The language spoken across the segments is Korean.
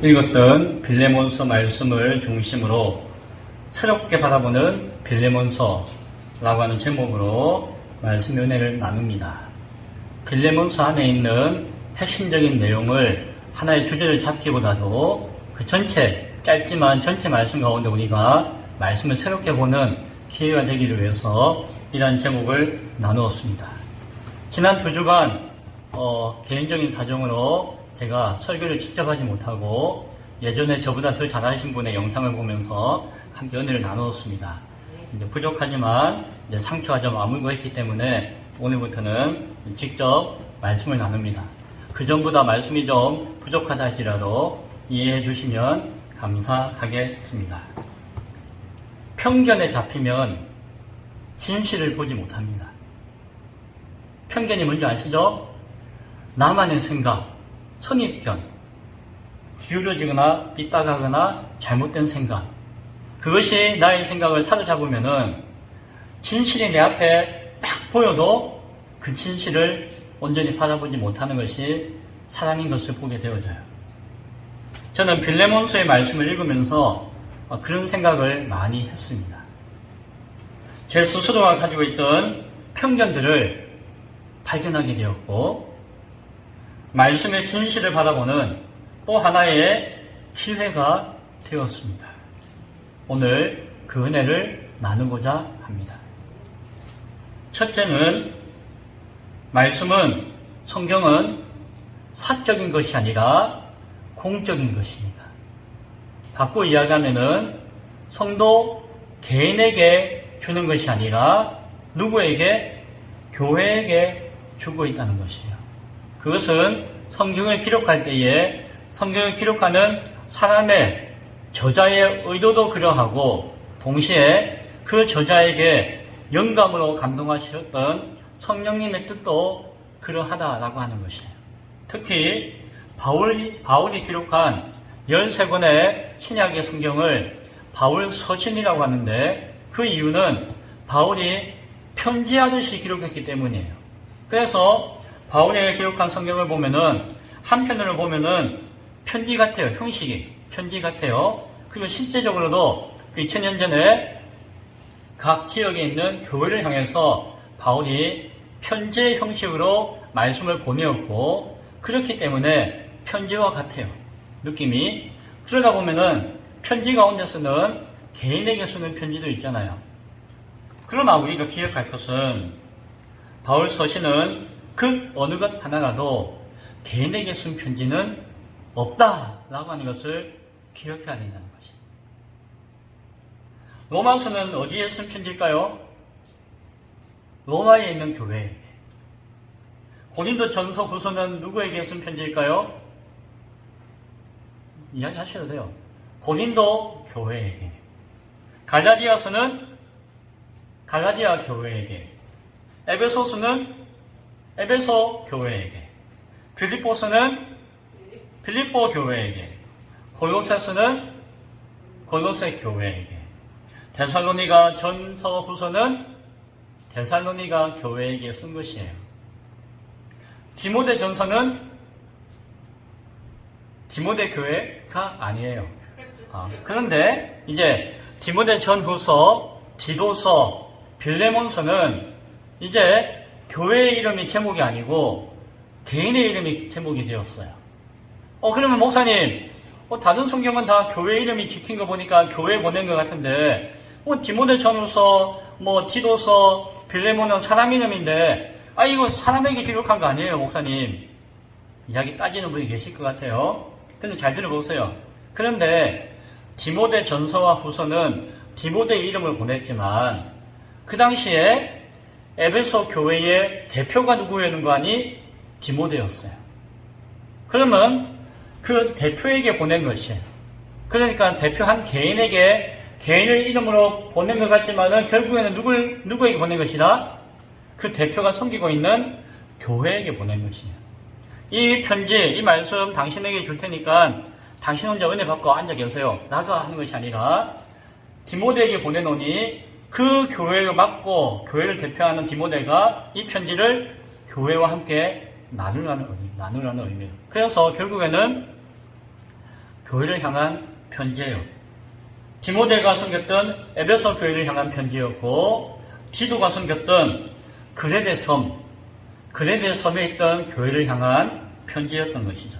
읽었던 빌레몬서 말씀을 중심으로 새롭게 바라보는 빌레몬서라고 하는 제목으로 말씀 은혜를 나눕니다. 빌레몬서 안에 있는 핵심적인 내용을 하나의 주제를 잡기보다도 그 전체, 짧지만 전체 말씀 가운데 우리가 말씀을 새롭게 보는 기회가 되기를 위해서 이러한 제목을 나누었습니다. 지난 2주간 개인적인 사정으로 제가 설교를 직접 하지 못하고 예전에 저보다 더 잘하신 분의 영상을 보면서 함께 은혜를 나누었습니다. 이제 부족하지만 이제 상처가 좀 아물고 있기 때문에 오늘부터는 직접 말씀을 나눕니다. 그 전보다 말씀이 좀 부족하다 할지라도 이해해 주시면 감사하겠습니다. 편견에 잡히면 진실을 보지 못합니다. 편견이 뭔지 아시죠? 나만의 생각, 선입견, 기울어지거나 삐딱하거나 잘못된 생각, 그것이 나의 생각을 사로잡으면은 진실이 내 앞에 딱 보여도 그 진실을 온전히 바라보지 못하는 것이 사람인 것을 보게 되어져요. 저는 빌레몬서의 말씀을 읽으면서 그런 생각을 많이 했습니다. 제 스스로가 가지고 있던 편견들을 발견하게 되었고, 말씀의 진실을 바라보는 또 하나의 기회가 되었습니다. 오늘 그 은혜를 나누고자 합니다. 첫째는, 성경은 사적인 것이 아니라 공적인 것입니다. 바꿔 이야기하면은 성도 개인에게 주는 것이 아니라 누구에게? 교회에게 주고 있다는 것이에요. 그것은 성경을 기록할 때에 성경을 기록하는 사람의 저자의 의도도 그러하고 동시에 그 저자에게 영감으로 감동하셨던 성령님의 뜻도 그러하다라고 하는 것이에요. 특히 바울이 기록한 13권의 신약의 성경을 바울 서신이라고 하는데 그 이유는 바울이 편지하듯이 기록했기 때문이에요. 그래서 바울이 기록한 성경을 보면은 한편으로 보면은 편지 같아요. 형식이 편지 같아요. 그리고 실제적으로도 그 2000년 전에 각 지역에 있는 교회를 향해서 바울이 편지의 형식으로 말씀을 보내었고, 그렇기 때문에 편지와 같아요. 느낌이. 그러다 보면은 편지 가운데서는 개인에게 쓰는 편지도 있잖아요. 그러나 우리가 기억할 것은 바울 서신은 그 어느 것 하나라도 개인에게 쓴 편지는 없다라고 하는 것을 기억해야 된다는 것입니다. 로마서는 어디에 쓴 편지일까요? 로마에 있는 교회에게. 고린도 전서 후서는 누구에게 쓴 편지일까요? 이야기하셔도 돼요. 고린도 교회에게. 갈라디아서는 갈라디아 교회에게. 에베소서는 에베소 교회에게. 빌립보서는 빌립보 교회에게. 골로새서는 골로새 교회에게. 데살로니가 전서 후서는 데살로니가 교회에게 쓴 것이에요. 디모데 전서는 디모데 교회가 아니에요. 그런데 이제 디모데 전후서, 디도서, 빌레몬서는 이제 교회의 이름이 제목이 아니고 개인의 이름이 제목이 되었어요. 그러면 목사님, 다른 성경은 다 교회 이름이 찍힌 거 보니까 교회 보낸 것 같은데, 디모데 전후서, 디도서, 빌레몬은 사람 이름인데, 이거 사람에게 기록한 거 아니에요, 목사님. 이야기 따지는 분이 계실 것 같아요. 근데 잘 들어보세요. 그런데 디모데 전서와 후서는 디모데의 이름을 보냈지만 그 당시에 에베소 교회의 대표가 누구였는 거 아니? 디모데였어요. 그러면 그 대표에게 보낸 것이에요. 그러니까 대표 한 개인에게 개인의 이름으로 보낸 것 같지만은 결국에는 누구에게 보낸 것이라? 그 대표가 섬기고 있는 교회에게 보낸 것이에요. 이 편지, 이 말씀 당신에게 줄 테니까 당신 혼자 은혜 받고 앉아 계세요. 나가 하는 것이 아니라 디모데에게 보내노니 그 교회를 맡고 교회를 대표하는 디모데가 이 편지를 교회와 함께 나누라는 의미예요. 그래서 결국에는 교회를 향한 편지예요. 디모데가 섬겼던 에베소 교회를 향한 편지였고, 디도가 섬겼던 그레데 섬에 있던 교회를 향한 편지였던 것이죠.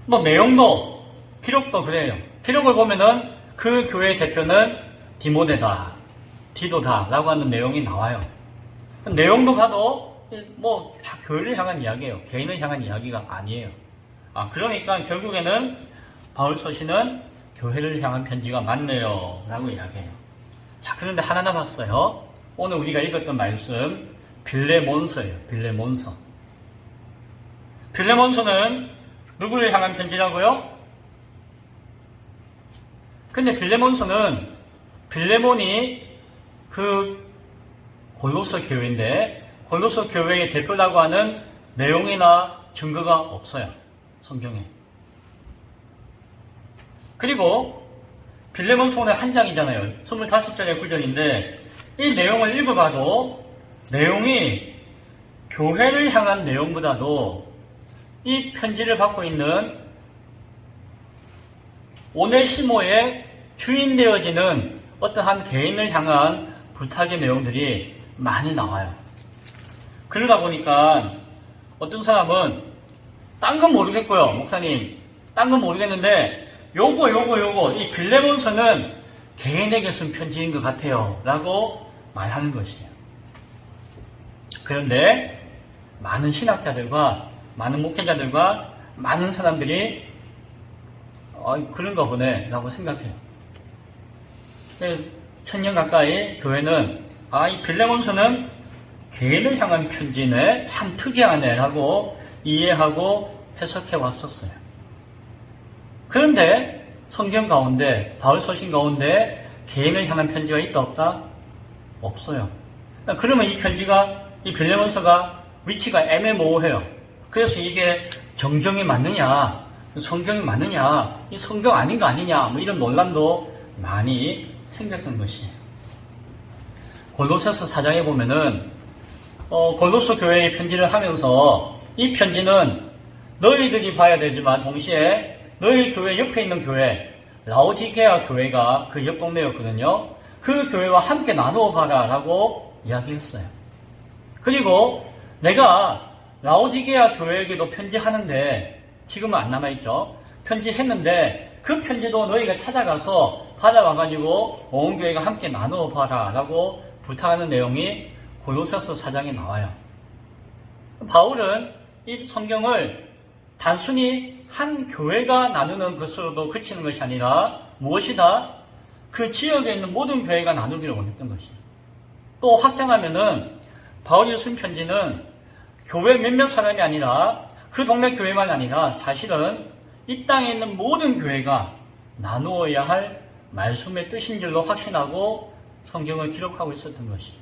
뭐 내용도, 기록도 그래요. 기록을 보면은 그 교회의 대표는 디모데다, 디도다 라고 하는 내용이 나와요. 내용도 봐도 뭐 다 교회를 향한 이야기예요. 개인을 향한 이야기가 아니에요. 그러니까 결국에는 바울 서신은 교회를 향한 편지가 맞네요 라고 이야기해요. 자, 그런데 하나 남았어요. 오늘 우리가 읽었던 말씀 빌레몬서예요. 빌레몬서는 누구를 향한 편지라고요? 근데 빌레몬이 그 골로새 교회인데, 골로새 교회의 대표라고 하는 내용이나 증거가 없어요. 성경에. 그리고 빌레몬서는 한 장이잖아요. 25장의 구절인데 이 내용을 읽어봐도 내용이 교회를 향한 내용보다도 이 편지를 받고 있는 오네시모의 주인 되어지는 어떠한 개인을 향한 부탁의 내용들이 많이 나와요. 그러다 보니까 어떤 사람은 딴 건 모르겠고요. 목사님, 딴 건 모르겠는데 요거 이 빌레몬서는 개인에게 쓴 편지인 것 같아요 라고 말하는 것이에요. 그런데 많은 신학자들과 많은 목회자들과 많은 사람들이 그런가 보네 라고 생각해요. 1000년 가까이 교회는 이 빌레몬서는 개인을 향한 편지네, 참 특이하네 라고 이해하고 해석해 왔었어요. 그런데 성경 가운데, 바울 서신 가운데 개인을 향한 편지가 있다 없다? 없어요. 그러면 이 빌레몬서가 위치가 애매모호해요. 그래서 이게 정경이 맞느냐, 성경이 맞느냐, 이 성경 아닌 거 아니냐, 뭐 이런 논란도 많이 생겼던 것이에요. 골로새서 4장에 보면은 골로새 교회의 편지를 하면서 이 편지는 너희들이 봐야 되지만 동시에 너희 교회 옆에 있는 교회, 라오디게아 교회가 그 옆 동네였거든요. 그 교회와 함께 나누어 봐라 라고 이야기했어요. 그리고 내가 라오디게아 교회에게도 편지하는데, 지금은 안 남아있죠. 편지했는데 그 편지도 너희가 찾아가서 받아와가지고 온 교회가 함께 나누어 봐라 라고 부탁하는 내용이 골로새서 4장에 나와요. 바울은 이 성경을 단순히 한 교회가 나누는 것으로도 그치는 것이 아니라 무엇이다? 그 지역에 있는 모든 교회가 나누기를 원했던 것이에요. 또 확장하면은 바울이 쓴 편지는 교회 몇몇 사람이 아니라 그 동네 교회만 아니라 사실은 이 땅에 있는 모든 교회가 나누어야 할 말씀의 뜻인 줄로 확신하고 성경을 기록하고 있었던 것이에요.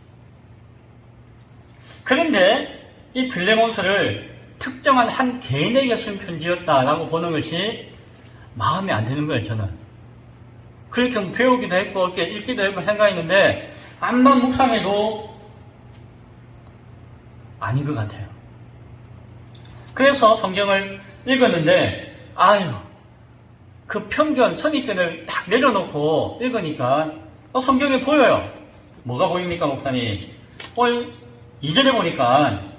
그런데 이 빌레몬서를 특정한 한 개인에게 쓴 편지였다라고 보는 것이 마음에 안 드는 거예요, 저는. 그렇게 배우기도 했고, 이렇게 읽기도 했고 생각했는데, 암만 묵상해도 아닌 것 같아요. 그래서 성경을 읽었는데, 그 편견, 선입견을 딱 내려놓고 읽으니까, 성경에 보여요. 뭐가 보입니까, 목사님? 2절에 보니까,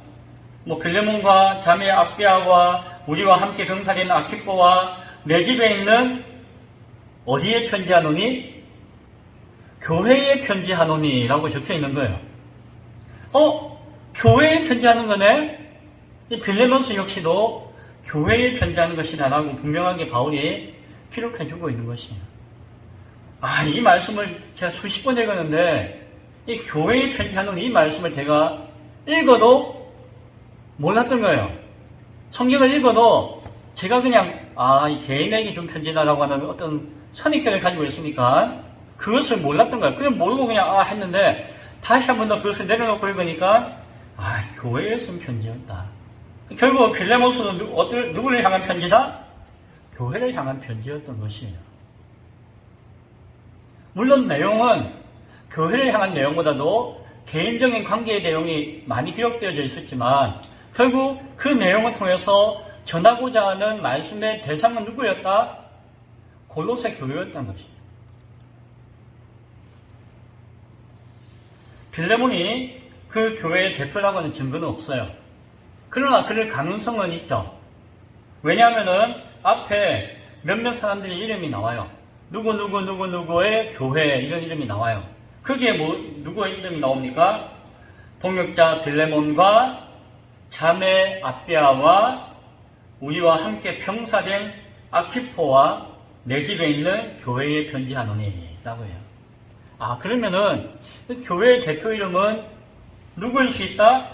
빌레몬과 자매 아비아와 우리와 함께 병사된 아키포와 내 집에 있는 어디에 편지하노니? 교회에 편지하노니 라고 적혀 있는 거예요. 교회에 편지하는 거네? 이 빌레몬서 역시도 교회에 편지하는 것이다 라고 분명하게 바울이 기록해주고 있는 것이에요. 이 말씀을 제가 수십 번 읽었는데, 이 교회에 편지하는 이 말씀을 제가 읽어도 몰랐던 거예요. 성경을 읽어도 제가 그냥 이 개인에게 준 편지다라고 하는 어떤 선입견을 가지고 있으니까 그것을 몰랐던 거예요. 그냥 모르고 그냥 했는데 다시 한 번 더 그것을 내려놓고 읽으니까 교회에 쓴 편지였다. 결국 빌레몬서는 누구를 향한 편지다? 교회를 향한 편지였던 것이에요. 물론 내용은 교회를 향한 내용보다도 개인적인 관계의 내용이 많이 기록되어져 있었지만 결국 그 내용을 통해서 전하고자 하는 말씀의 대상은 누구였다? 골로새 교회였다는 것입니다. 빌레몬이 그 교회의 대표라고 하는 증거는 없어요. 그러나 그럴 가능성은 있죠. 왜냐하면은 앞에 몇몇 사람들의 이름이 나와요. 누구의 교회 이런 이름이 나와요. 거기에 누구의 이름이 나옵니까? 동역자 빌레몬과 자매 아비아와 우리와 함께 병사된 아키포와 내 집에 있는 교회에 편지하노니 라고 해요. 그러면은 그 교회의 대표 이름은 누구일 수 있다?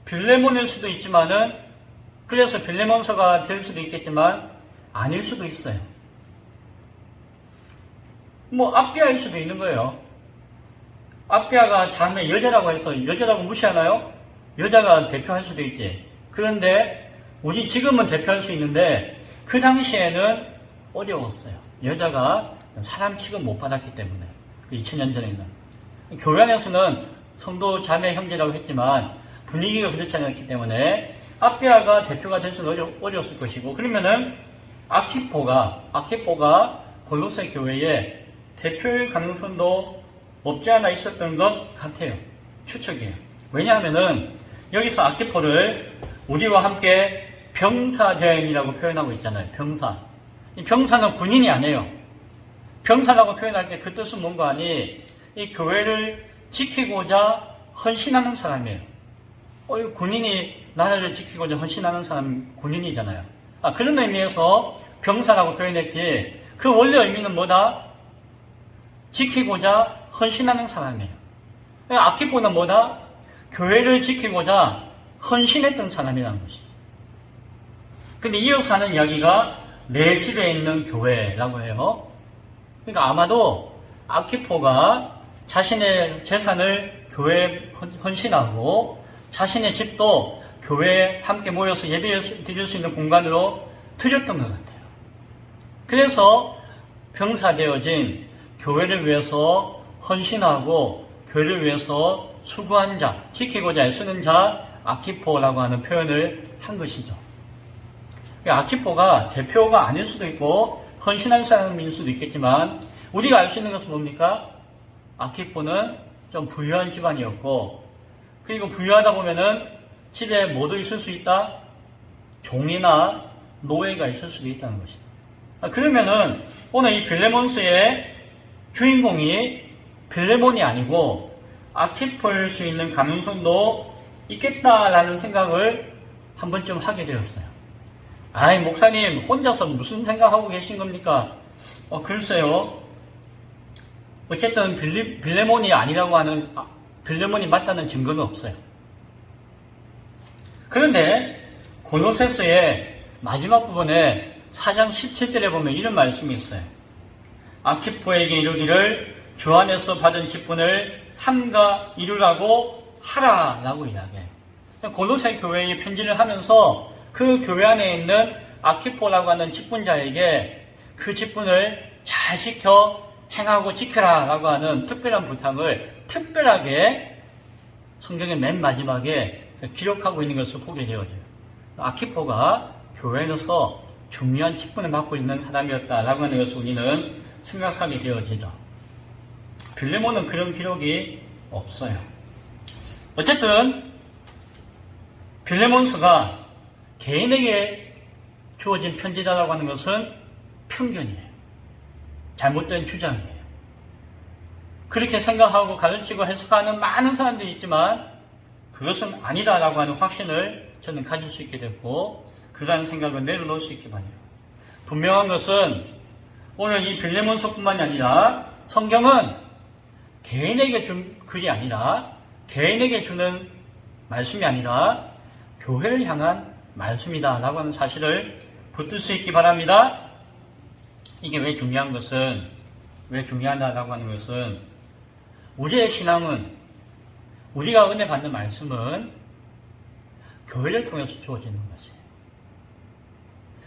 빌레몬일 수도 있지만은 그래서 빌레몬서가 될 수도 있겠지만 아닐 수도 있어요. 아비아일 수도 있는 거예요. 아비아가 자매 여자라고 해서 여자라고 무시하나요? 여자가 대표할 수도 있지. 그런데 우리 지금은 대표할 수 있는데 그 당시에는 어려웠어요. 여자가 사람 취급 못 받았기 때문에. 2000년 전에는. 교회 안에서는 성도 자매 형제라고 했지만 분위기가 그렇지 않았기 때문에 아비아가 대표가 될 수는 어려웠을 것이고, 그러면은 아키포가 골로새 교회의 대표일 가능성도 없지 않아 있었던 것 같아요. 추측이에요. 왜냐하면은 여기서 아키포를 우리와 함께 병사됨이라고 표현하고 있잖아요. 병사. 이 병사는 군인이 아니에요. 병사라고 표현할 때 그 뜻은 뭔가 하니 이 교회를 지키고자 헌신하는 사람이에요. 군인이 나라를 지키고자 헌신하는 사람 군인이잖아요. 그런 의미에서 병사라고 표현했지 그 원래 의미는 뭐다? 지키고자 헌신하는 사람이에요. 아키포는 뭐다? 교회를 지키고자 헌신했던 사람이라는 것이죠. 근데 이어서 하는 이야기가 내 집에 있는 교회라고 해요. 그러니까 아마도 아키포가 자신의 재산을 교회에 헌신하고 자신의 집도 교회에 함께 모여서 예배 드릴 수 있는 공간으로 드렸던 것 같아요. 그래서 병사되어진 교회를 위해서 헌신하고 교회를 위해서 수고한 자, 지키고자 애쓰는 자 아키포라고 하는 표현을 한 것이죠. 아키포가 대표가 아닐 수도 있고 헌신한 사람일 수도 있겠지만 우리가 알 수 있는 것은 뭡니까? 아키포는 좀 부유한 집안이었고, 그리고 부유하다 보면은 집에 뭐도 있을 수 있다? 종이나 노예가 있을 수도 있다는 것입니다. 그러면은 오늘 이 빌레몬서의 주인공이 빌레몬이 아니고 아키포일 수 있는 가능성도 있겠다라는 생각을 한 번쯤 하게 되었어요. 목사님 혼자서 무슨 생각하고 계신 겁니까? 글쎄요. 어쨌든 빌레몬이 아니라고 하는, 빌레몬이 맞다는 증거는 없어요. 그런데 골로새서의 마지막 부분에 4장 17절에 보면 이런 말씀이 있어요. 아키포에게 이르기를 주 안에서 받은 직분을 삼가 이루라고 하라라고 이야기해요. 골로새 교회에 편지를 하면서 그 교회 안에 있는 아키포라고 하는 직분자에게 그 직분을 잘 지켜 행하고 지켜라라고 하는 특별한 부탁을 특별하게 성경의 맨 마지막에 기록하고 있는 것을 보게 되어져요. 아키포가 교회에서 중요한 직분을 맡고 있는 사람이었다라고 하는 것을 우리는 생각하게 되어지죠. 빌레몬은 그런 기록이 없어요. 어쨌든 빌레몬서가 개인에게 주어진 편지다라고 하는 것은 편견이에요. 잘못된 주장이에요. 그렇게 생각하고 가르치고 해석하는 많은 사람들이 있지만 그것은 아니다라고 하는 확신을 저는 가질 수 있게 됐고 그러한 생각을 내려놓을 수 있게 바래요. 분명한 것은 오늘 이 빌레몬서뿐만이 아니라 성경은 개인에게 준 글이 아니라 개인에게 주는 말씀이 아니라 교회를 향한 말씀이다 라고 하는 사실을 붙들 수 있기 바랍니다. 이게 왜 중요하다라고 하는 것은 우리의 신앙은, 우리가 은혜 받는 말씀은 교회를 통해서 주어지는 것이에요.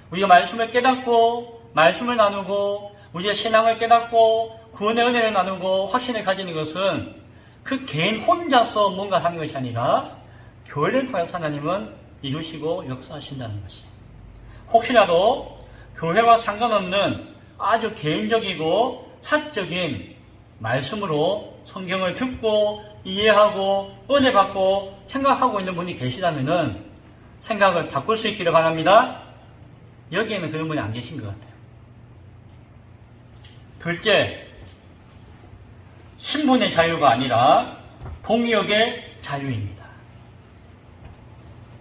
우리가 말씀을 깨닫고 말씀을 나누고 우리의 신앙을 깨닫고 구원의 은혜를 나누고 확신을 가지는 것은 그 개인 혼자서 뭔가 하는 것이 아니라 교회를 통해서 하나님은 이루시고 역사하신다는 것이에요. 혹시라도 교회와 상관없는 아주 개인적이고 사적인 말씀으로 성경을 듣고 이해하고 은혜 받고 생각하고 있는 분이 계시다면은 생각을 바꿀 수 있기를 바랍니다. 여기에는 그런 분이 안 계신 것 같아요. 둘째, 신분의 자유가 아니라 동력의 자유입니다.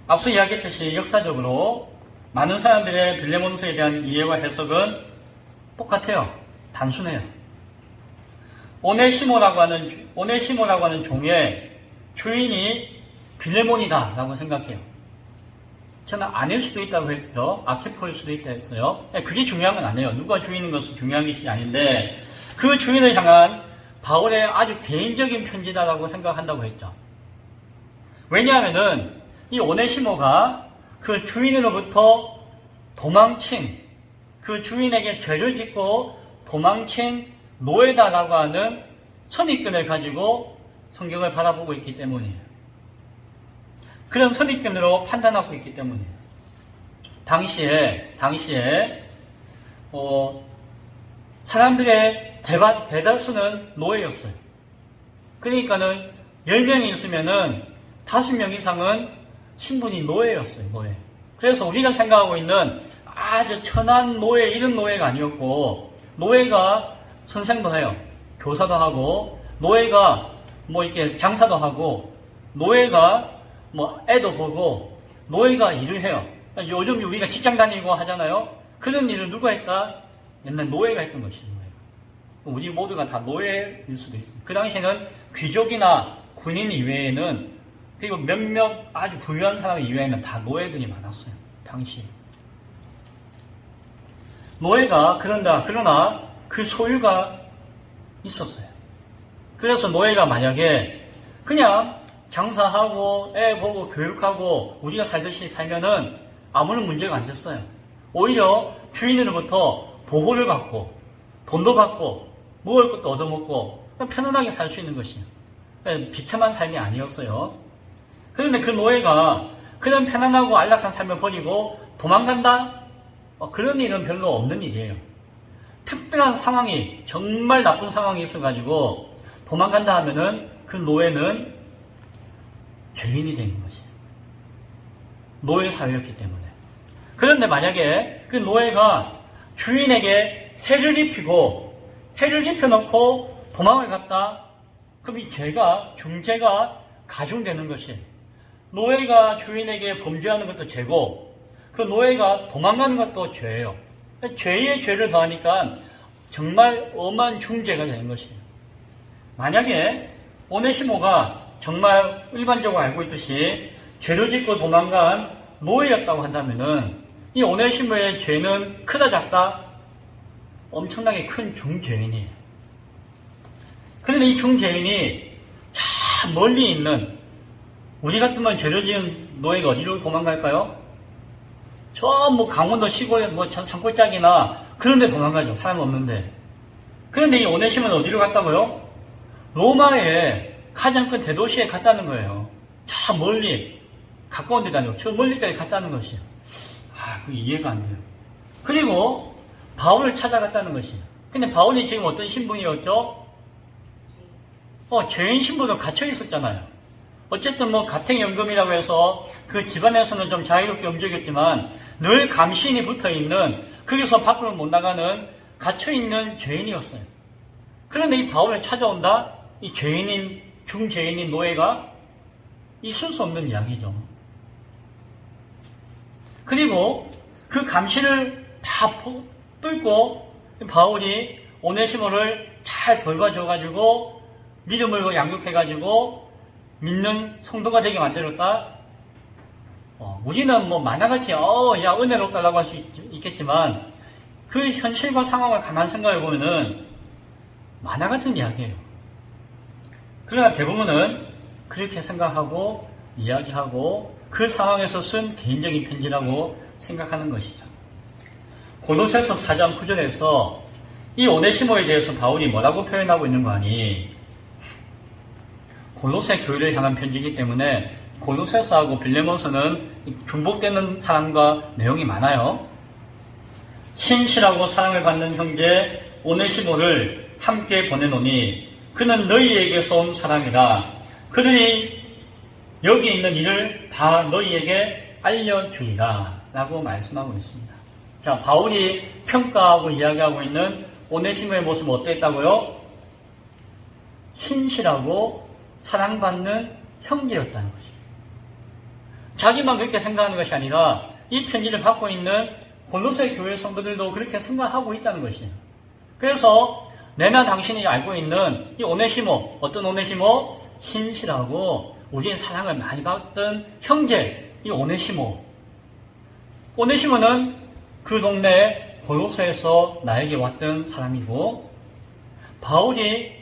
앞서 이야기했듯이 역사적으로 많은 사람들의 빌레몬서에 대한 이해와 해석은 똑같아요. 단순해요. 오네시모라고 하는 종의 주인이 빌레몬이다 라고 생각해요. 저는 아닐 수도 있다고 했죠. 아케포일 수도 있다 했어요. 그게 중요한 건 아니에요. 누가 주인인 것은 중요한 것이 아닌데 그 주인을 향한 바울의 아주 개인적인 편지다라고 생각한다고 했죠. 왜냐하면은 이 오네시모가 그 주인으로부터 도망친, 그 주인에게 죄를 짓고 도망친 노예다라고 하는 선입견을 가지고 성경을 바라보고 있기 때문이에요. 그런 선입견으로 판단하고 있기 때문이에요. 당시에 사람들의 대다수는 노예였어요. 그러니까는 10명이 있으면은 5명 이상은 신분이 노예였어요. 노예. 그래서 우리가 생각하고 있는 아주 천한 노예, 이런 노예가 아니었고, 노예가 선생도 해요. 교사도 하고, 노예가 이렇게 장사도 하고, 노예가 애도 보고, 노예가 일을 해요. 요즘 우리가 직장 다니고 하잖아요. 그런 일을 누가 했다? 옛날 노예가 했던 것이에요. 우리 모두가 다 노예일 수도 있어요. 그 당시에는 귀족이나 군인 이외에는, 그리고 몇몇 아주 부유한 사람 이외에는 다 노예들이 많았어요. 당시에. 노예가 그러나 그 소유가 있었어요. 그래서 노예가 만약에 그냥 장사하고 애 보고 교육하고 우리가 살듯이 살면은 아무런 문제가 안 됐어요. 오히려 주인으로부터 보호를 받고 돈도 받고 먹을 것도 얻어먹고 편안하게 살 수 있는 것이에요. 비참한 삶이 아니었어요. 그런데 그 노예가 그런 편안하고 안락한 삶을 버리고 도망간다? 그런 일은 별로 없는 일이에요. 특별한 상황이, 정말 나쁜 상황이 있어가지고 도망간다 하면은 그 노예는 죄인이 되는 것이에요. 노예 사회였기 때문에. 그런데 만약에 그 노예가 주인에게 해를 입혀놓고 도망을 갔다? 그럼 이 중죄가 가중되는 것이에요. 노예가 주인에게 범죄하는 것도 죄고, 그 노예가 도망가는 것도 죄예요. 죄에 죄를 더하니까 정말 엄한 중죄가 되는 것이에요. 만약에 오네시모가 정말 일반적으로 알고 있듯이 죄를 짓고 도망간 노예였다고 한다면은 이 오네시모의 죄는 크다 작다? 엄청나게 큰 중죄인이에요. 그런데 이 중죄인이 참 멀리 있는, 우리 같으면 죄를 지은 노예가 어디로 도망갈까요? 저 강원도 시골 산골짜기나 그런 데 도망가죠. 사람 없는데. 그런데 이 오네시모는 어디로 갔다고요? 로마의 가장 큰 대도시에 갔다는 거예요. 저 멀리, 가까운 데가 아니고 저 멀리까지 갔다는 것이에요. 그 이해가 안 돼요. 그리고 바울을 찾아갔다는 것이에요. 근데 바울이 지금 어떤 신분이었죠? 죄인 신분으로 갇혀 있었잖아요. 어쨌든 가택연금이라고 해서 그 집안에서는 좀 자유롭게 움직였지만 늘 감시인이 붙어있는, 거기서 밖으로 못 나가는 갇혀있는 죄인이었어요. 그런데 이 바울을 찾아온다? 이 중죄인인 노예가 있을 수 없는 이야기죠. 그리고 그 감시를 다 뚫고 바울이 오네시모를 잘 돌봐줘가지고 믿음을 양육해가지고 믿는 성도가 되게 만들었다. 우리는 만화같이 야 은혜롭다라고 할 수 있겠지만 그 현실과 상황을 가만 생각해 보면은 만화 같은 이야기예요. 그러나 대부분은 그렇게 생각하고 이야기하고 그 상황에서 쓴 개인적인 편지라고 생각하는 것이죠. 고로새서 4장 9절에서 이 오네시모에 대해서 바울이 뭐라고 표현하고 있는 거 아니? 골로새 교회를 향한 편지이기 때문에 골로새서하고 빌레몬서는 중복되는 사람과 내용이 많아요. 신실하고 사랑을 받는 형제 오네시모를 함께 보내노니 그는 너희에게서 온 사람이라. 그들이 여기 있는 일을 다 너희에게 알려주리라 라고 말씀하고 있습니다. 자, 바울이 평가하고 이야기하고 있는 오네시모의 모습은 어땠다고요? 신실하고 사랑받는 형제였다는 것이죠. 자기만 그렇게 생각하는 것이 아니라 이 편지를 받고 있는 골로새 교회 성도들도 그렇게 생각하고 있다는 것이에요. 그래서 내나 당신이 알고 있는 이 오네시모, 어떤 오네시모? 신실하고 우리의 사랑을 많이 받던 형제, 이 오네시모. 오네시모는 그 동네 골로새에서 나에게 왔던 사람이고, 바울이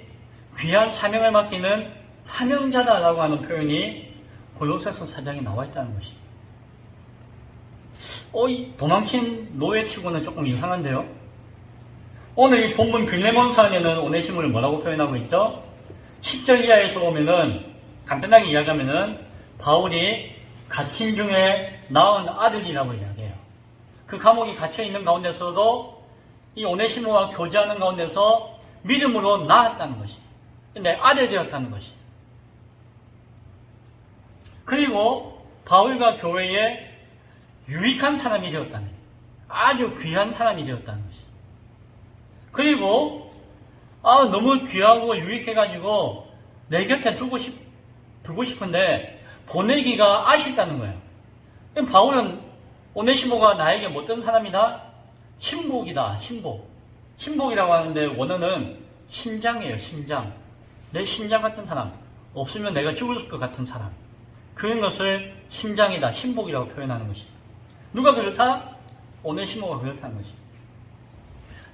귀한 사명을 맡기는 사명자다라고 하는 표현이 골로새서 4장에 나와 있다는 것이죠. 이 도망친 노예치고는 조금 이상한데요. 오늘 이 본문 빌레몬서에는 오네시모를 뭐라고 표현하고 있죠? 10절 이하에서 보면은 간단하게 이야기하면은 바울이 갇힌 중에 낳은 아들이라고 이야기해요. 그 감옥에 갇혀 있는 가운데서도 이 오네시모와 교제하는 가운데서 믿음으로 낳았다는 것이, 내 아들 되었다는 것이. 그리고 바울과 교회에 유익한 사람이 되었다는, 아주 귀한 사람이 되었다는 것이. 그리고 너무 귀하고 유익해가지고 내 곁에 두고 싶은데 보내기가 아쉽다는 거예요. 바울은 오네시모가 나에게 어떤 사람이다? 신복이다. 신복이라고 하는데 원어는 심장이에요. 심장. 내 심장 같은 사람. 없으면 내가 죽을 것 같은 사람. 그런 것을 심장이다. 신복이라고 표현하는 것이. 누가 그렇다? 오네시모가 그렇다는 것이.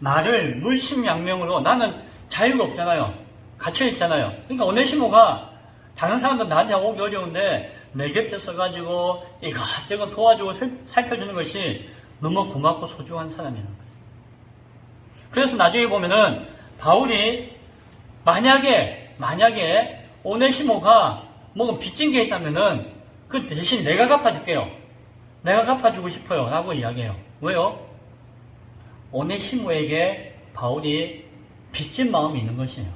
나를 물심양명으로, 나는 자유가 없잖아요. 갇혀있잖아요. 그러니까 오네시모가 다른 사람들 나한테 오기 어려운데 내 곁에 서가지고 이것저것 도와주고 살펴주는 것이 너무 고맙고 소중한 사람이라는 거죠. 그래서 나중에 보면은 바울이 만약에 오네시모가 뭔가 빚진 게 있다면은 그 대신 내가 갚아줄게요. 내가 갚아주고 싶어요. 라고 이야기해요. 왜요? 오네시모에게 바울이 빚진 마음이 있는 것이에요.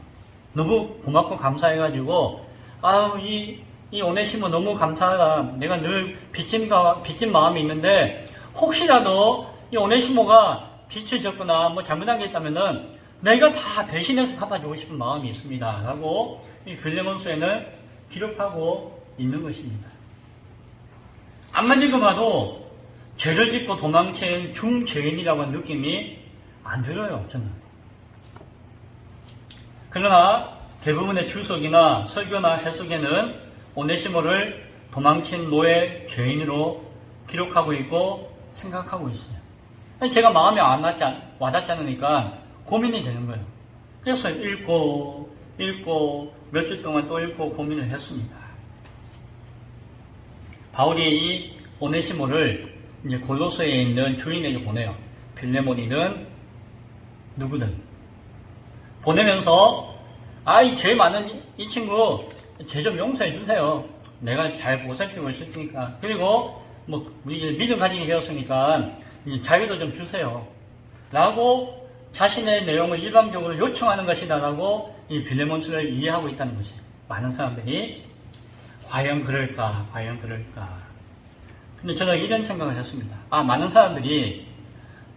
너무 고맙고 감사해가지고, 이 오네시모 너무 감사하다. 내가 늘 빚진 마음이 있는데, 혹시라도 이 오네시모가 빚을 졌거나 뭐 잘못한 게 있다면은 내가 다 대신해서 갚아주고 싶은 마음이 있습니다. 라고 이 빌레몬서에는 기록하고 있는 것입니다. 앞만 읽어봐도 죄를 짓고 도망친 중죄인이라고 하는 느낌이 안 들어요, 저는. 그러나 대부분의 주석이나 설교나 해석에는 오네시모를 도망친 노예 죄인으로 기록하고 있고 생각하고 있어요. 제가 마음에 와닿지 않으니까 고민이 되는 거예요. 그래서 읽고 몇 주 동안 또 읽고 고민을 했습니다. 바울이 이 오네시모를 이제 골로새에 있는 주인에게 보내요. 빌레몬이든 누구든 보내면서 이 죄 많은 이 친구 죄 좀 용서해 주세요. 내가 잘 보살피고 있을 테니까. 그리고 우리 믿음 가지게 되었으니까 이제 자유도 좀 주세요. 라고 자신의 내용을 일방적으로 요청하는 것이다 라고 이 빌레몬서를 이해하고 있다는 것이. 많은 사람들이 과연 그럴까. 근데 저는 이런 생각을 했습니다. 많은 사람들이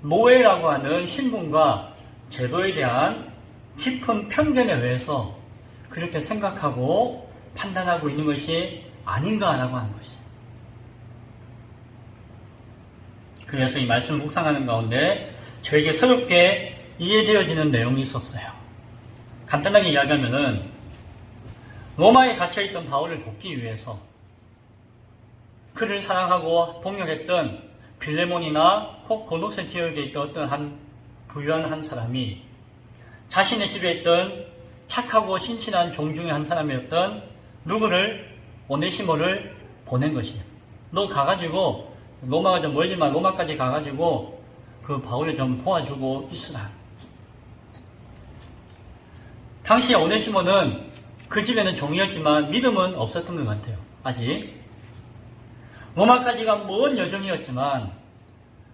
노예라고 하는 신분과 제도에 대한 깊은 편견에 의해서 그렇게 생각하고 판단하고 있는 것이 아닌가라고 하는 것이. 그래서 이 말씀을 묵상하는 가운데 저에게 새롭게 이해되어지는 내용이 있었어요. 간단하게 이야기하면은 로마에 갇혀있던 바울을 돕기 위해서 그를 사랑하고 동역했던 빌레몬이나 혹 골로새 지역에 있던 어떤 한 부유한 한 사람이 자신의 집에 있던 착하고 신실한 종 중에 한 사람이었던 누구를, 오네시모를 보낸 것이에요. 너 가가지고 로마가 좀 멀지만 로마까지 가가지고 그 바울을 좀 도와주고 있으라. 당시에 오네시모는 그 집에는 종이었지만 믿음은 없었던 것 같아요. 아직. 로마까지가 먼 여정이었지만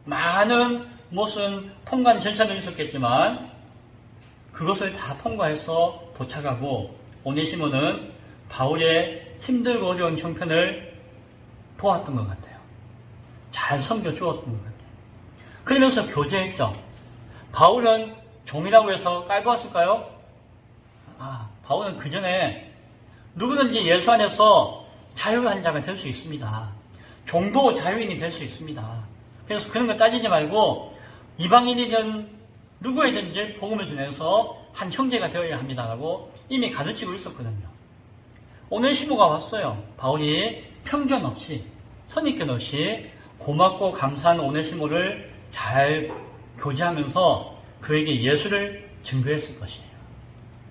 많은 무슨 통관 절차도 있었겠지만 그것을 다 통과해서 도착하고 오네시모는 바울의 힘들고 어려운 형편을 도왔던 것 같아요. 잘 섬겨주었던 것 같아요. 그러면서 교제했죠. 바울은 종이라고 해서 깔고 왔을까요? 바울은 그 전에 누구든지 예수 안에서 자유한 자가 될 수 있습니다. 종도 자유인이 될 수 있습니다. 그래서 그런 거 따지지 말고 이방인이든 누구에든지 복음을 전해서 한 형제가 되어야 합니다라고 이미 가르치고 있었거든요. 오네시모가 왔어요. 바울이 편견 없이 선입견 없이 고맙고 감사한 오네시모를 잘 교제하면서 그에게 예수를 증거했을 것이에요.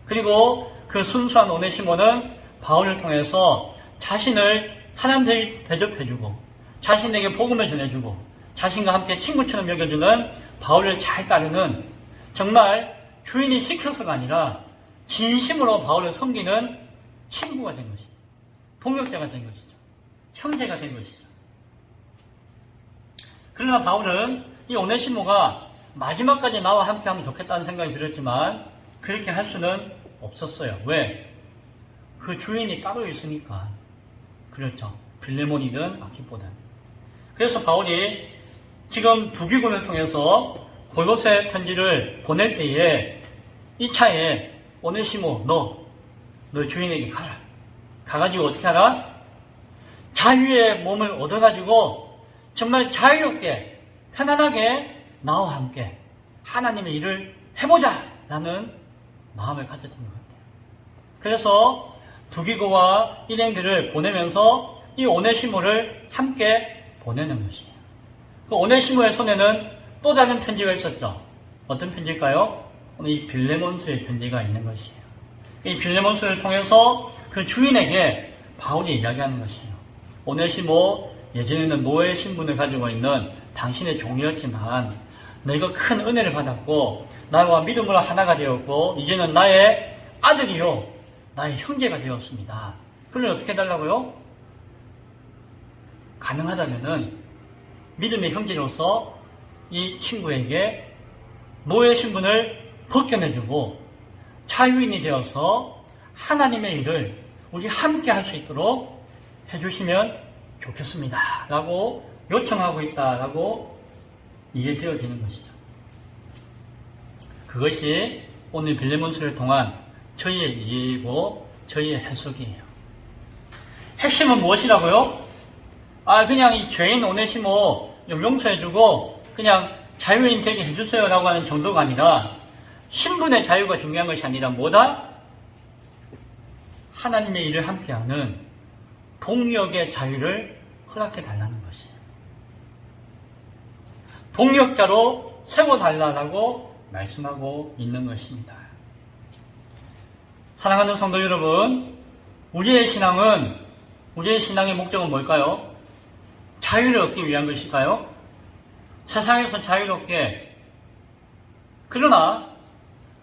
그리고 그 순수한 오네시모는 바울을 통해서 자신을 사람들이 대접해주고 자신에게 복음을 전해주고 자신과 함께 친구처럼 여겨주는 바울을 잘 따르는 정말 주인이 시켜서가 아니라 진심으로 바울을 섬기는 친구가 된 것이죠. 동역자가 된 것이죠. 형제가 된 것이죠. 그러나 바울은 이 오네시모가 마지막까지 나와 함께하면 좋겠다는 생각이 들었지만 그렇게 할 수는 없었어요. 왜? 그 주인이 따로 있으니까. 그렇죠. 빌레몬이든 아키포든. 그래서 바울이 지금 두기군을 통해서 골로새 편지를 보낼 때에 이 차에 오네시모 너 주인에게 가라. 가가지고 어떻게 하라? 자유의 몸을 얻어가지고 정말 자유롭게 편안하게 나와 함께 하나님의 일을 해보자 라는 마음을 가졌던 것 같아요. 그래서 두기고와 일행들을 보내면서 이 오네시모를 함께 보내는 것이에요. 그 오네시모의 손에는 또 다른 편지가 있었죠. 어떤 편지일까요? 오늘 이 빌레몬스의 편지가 있는 것이에요. 이 빌레몬스를 통해서 그 주인에게 바울이 이야기하는 것이에요. 오네시모, 예전에는 노예 신분을 가지고 있는 당신의 종이었지만 너희가 큰 은혜를 받았고 나와 믿음으로 하나가 되었고 이제는 나의 아들이요 나의 형제가 되었습니다. 그러면 어떻게 해달라고요? 가능하다면은 믿음의 형제로서 이 친구에게 노예 신분을 벗겨내주고 자유인이 되어서 하나님의 일을 우리 함께 할 수 있도록 해주시면 좋겠습니다. 라고 요청하고 있다라고 이해되어지는 것이죠. 그것이 오늘 빌레몬스를 통한 저희의 이해이고 저희의 해석이에요. 핵심은 무엇이라고요? 그냥 이 죄인 오네시모 용서해주고 그냥 자유인 되게 해주세요 라고 하는 정도가 아니라 신분의 자유가 중요한 것이 아니라 뭐다? 하나님의 일을 함께하는 동역의 자유를 허락해달라는 것이에요. 동역자로 세워달라고 말씀하고 있는 것입니다. 사랑하는 성도 여러분, 우리의 신앙의 목적은 뭘까요? 자유를 얻기 위한 것일까요? 세상에서 자유롭게. 그러나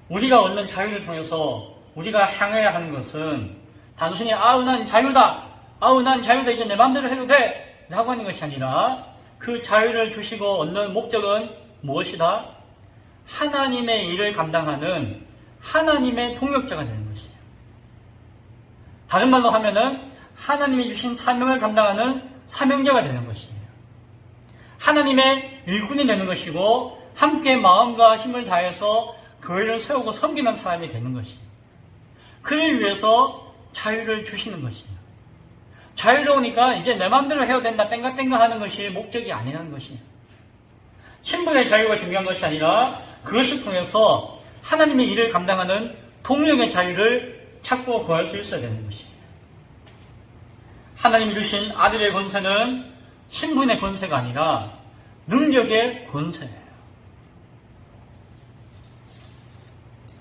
우리가 얻는 자유를 통해서 우리가 향해야 하는 것은 단순히 난 자유다. 난 자유다. 이제 내 마음대로 해도 돼. 라고 하는 것이 아니라 그 자유를 주시고 얻는 목적은 무엇이다? 하나님의 일을 감당하는 하나님의 동역자가 되는 것이에요. 다른 말로 하면은 하나님이 주신 사명을 감당하는 사명자가 되는 것이에요. 하나님의 일꾼이 되는 것이고 함께 마음과 힘을 다해서 교회를 세우고 섬기는 사람이 되는 것이에요. 그를 위해서 자유를 주시는 것이에요. 자유로우니까 이제 내 마음대로 해야 된다 땡가땡가 하는 것이 목적이 아니라는 것이에요. 신분의 자유가 중요한 것이 아니라 그것을 통해서 하나님의 일을 감당하는 동역의 자유를 찾고 구할 수 있어야 되는 것이에요. 하나님이 주신 아들의 권세는 신분의 권세가 아니라 능력의 권세예요.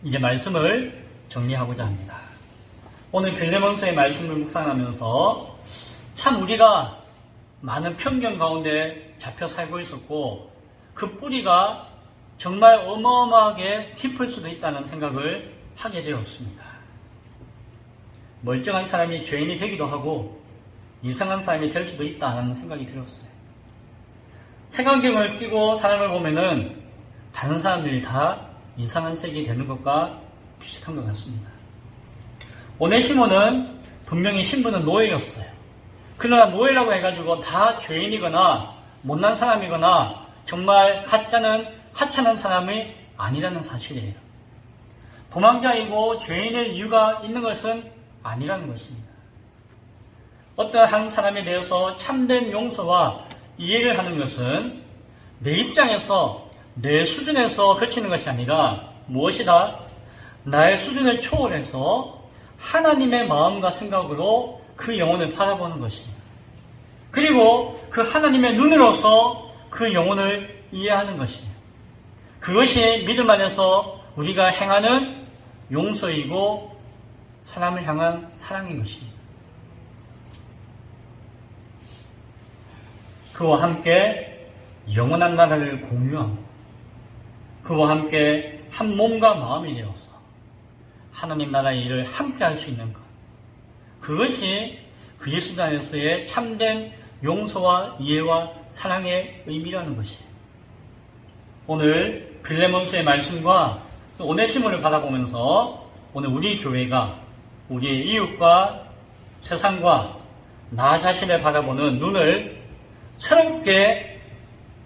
이제 말씀을 정리하고자 합니다. 오늘 빌레몬서의 말씀을 묵상하면서 참 우리가 많은 편견 가운데 잡혀 살고 있었고 그 뿌리가 정말 어마어마하게 깊을 수도 있다는 생각을 하게 되었습니다. 멀쩡한 사람이 죄인이 되기도 하고 이상한 사람이 될 수도 있다는 생각이 들었어요. 색안경을 끼고 사람을 보면은 다른 사람들이 다 이상한 색이 되는 것과 비슷한 것 같습니다. 오네시모는 분명히 신분은 노예였어요. 그러나 노예라고 해가지고 다 죄인이거나 못난 사람이거나 정말 가짜는 하찮은 사람이 아니라는 사실이에요. 도망자이고 죄인의 이유가 있는 것은 아니라는 것입니다. 어떤 한 사람에 대해서 참된 용서와 이해를 하는 것은 내 입장에서 내 수준에서 그치는 것이 아니라 무엇이다? 나의 수준을 초월해서 하나님의 마음과 생각으로 그 영혼을 바라보는 것입니다. 그리고 그 하나님의 눈으로서 그 영혼을 이해하는 것입니다. 그것이 믿음 안에서 우리가 행하는 용서이고 사람을 향한 사랑인 것입니다. 그와 함께 영원한 나라를 공유하고 그와 함께 한 몸과 마음이 되어서 하나님 나라의 일을 함께 할 수 있는 것, 그것이 그리스도 안에서의 참된 용서와 이해와 사랑의 의미라는 것이에요. 오늘 빌레몬서의 말씀과 오네시모를 바라보면서 오늘 우리 교회가 우리의 이웃과 세상과 나 자신을 바라보는 눈을 새롭게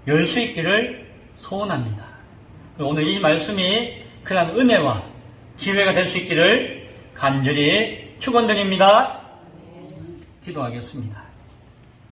열 수 있기를 소원합니다. 오늘 이 말씀이 그러한 은혜와 기회가 될 수 있기를 간절히 축원드립니다. 기도하겠습니다.